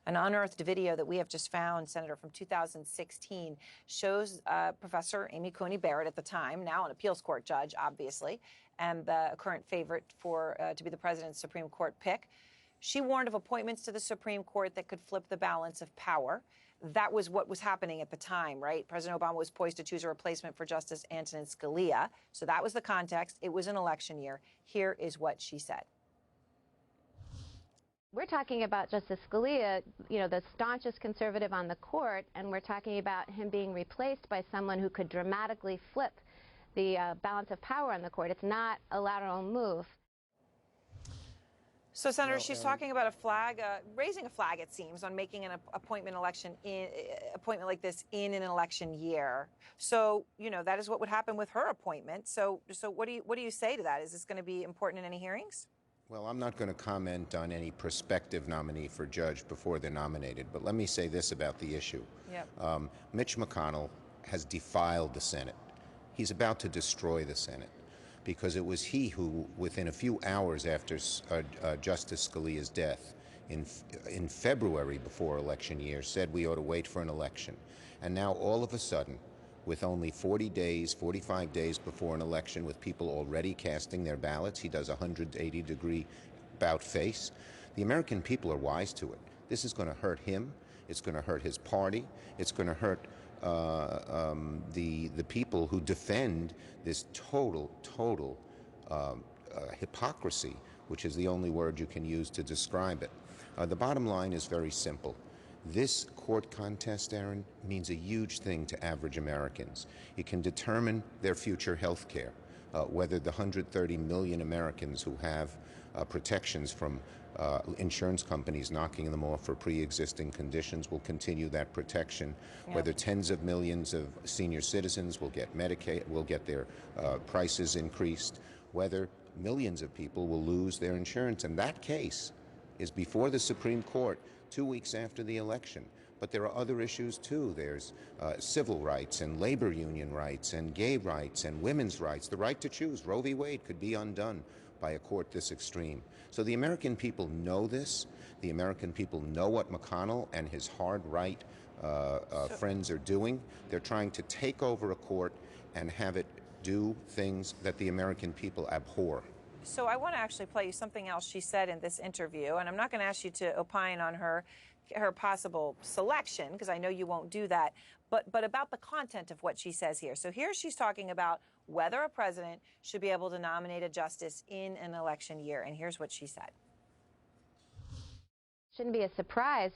An unearthed video that we have just found, Senator, from 2016, shows Professor Amy Coney Barrett at the time, now an appeals court judge, obviously, and the current favorite for to be the president's Supreme Court pick. She warned of appointments to the Supreme Court that could flip the balance of power. That was what was happening at the time, right? President Obama was poised to choose a replacement for Justice Antonin Scalia. So that was the context. It was an election year. Here is what she said. We're talking about Justice Scalia, the staunchest conservative on the court, and we're talking about him being replaced by someone who could dramatically flip the balance of power on the court. It's not a lateral move. So, Senator, she's talking about a flag, raising a flag, it seems, on making an appointment like this in an election year. So, that is what would happen with her appointment. So what do you say to that? Is this going to be important in any hearings? Well, I'm not going to comment on any prospective nominee for judge before they're nominated, but let me say this about the issue. Yep. Mitch McConnell has defiled the Senate. He's about to destroy the Senate, because it was he who, within a few hours after Justice Scalia's death, in February before election year, said we ought to wait for an election. And now all of a sudden, with only 40 days, 45 days before an election, with people already casting their ballots, he does a 180-degree about-face. The American people are wise to it. This is going to hurt him. It's going to hurt his party. It's going to hurt the people who defend this total hypocrisy, which is the only word you can use to describe it. The bottom line is very simple. This court contest, Aaron, means a huge thing to average Americans. It can determine their future health care, whether the 130 million Americans who have protections from insurance companies knocking them off for pre-existing conditions will continue that protection, whether tens of millions of senior citizens will get Medicaid, will get their prices increased, whether millions of people will lose their insurance. And that case is before the Supreme Court 2 weeks after the election. But there are other issues, too. There's civil rights and labor union rights and gay rights and women's rights. The right to choose. Roe v. Wade could be undone by a court this extreme. So the American people know this. The American people know what McConnell and his hard right friends are doing. They're trying to take over a court and have it do things that the American people abhor. So I want to actually play you something else she said in this interview, and I'm not going to ask you to opine on her possible selection, because I know you won't do that, but about the content of what she says here. So here she's talking about whether a president should be able to nominate a justice in an election year, and here's what she said. Shouldn't be a surprise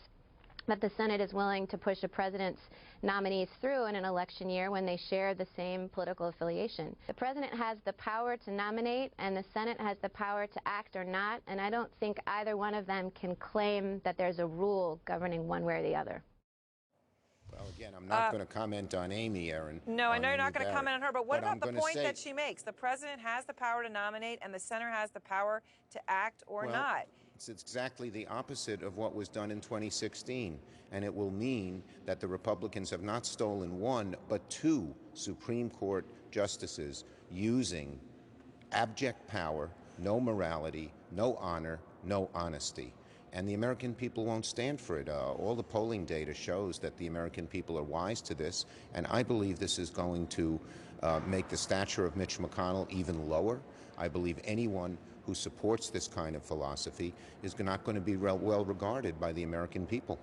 that the Senate is willing to push a president's nominees through in an election year when they share the same political affiliation. The president has the power to nominate, and the Senate has the power to act or not, and I don't think either one of them can claim that there's a rule governing one way or the other. Well, again, I'm not going to comment on Amy, Aaron. No, I know you're not going to comment on her, but what about the point that she she makes? The president has the power to nominate, and the Senate has the power to act or not. It's exactly the opposite of what was done in 2016, and it will mean that the Republicans have not stolen one, but two Supreme Court justices using abject power, no morality, no honor, no honesty. And the American people won't stand for it. All the polling data shows that the American people are wise to this, and I believe this is going to make the stature of Mitch McConnell even lower. I believe anyone who supports this kind of philosophy is not going to be well regarded by the American people.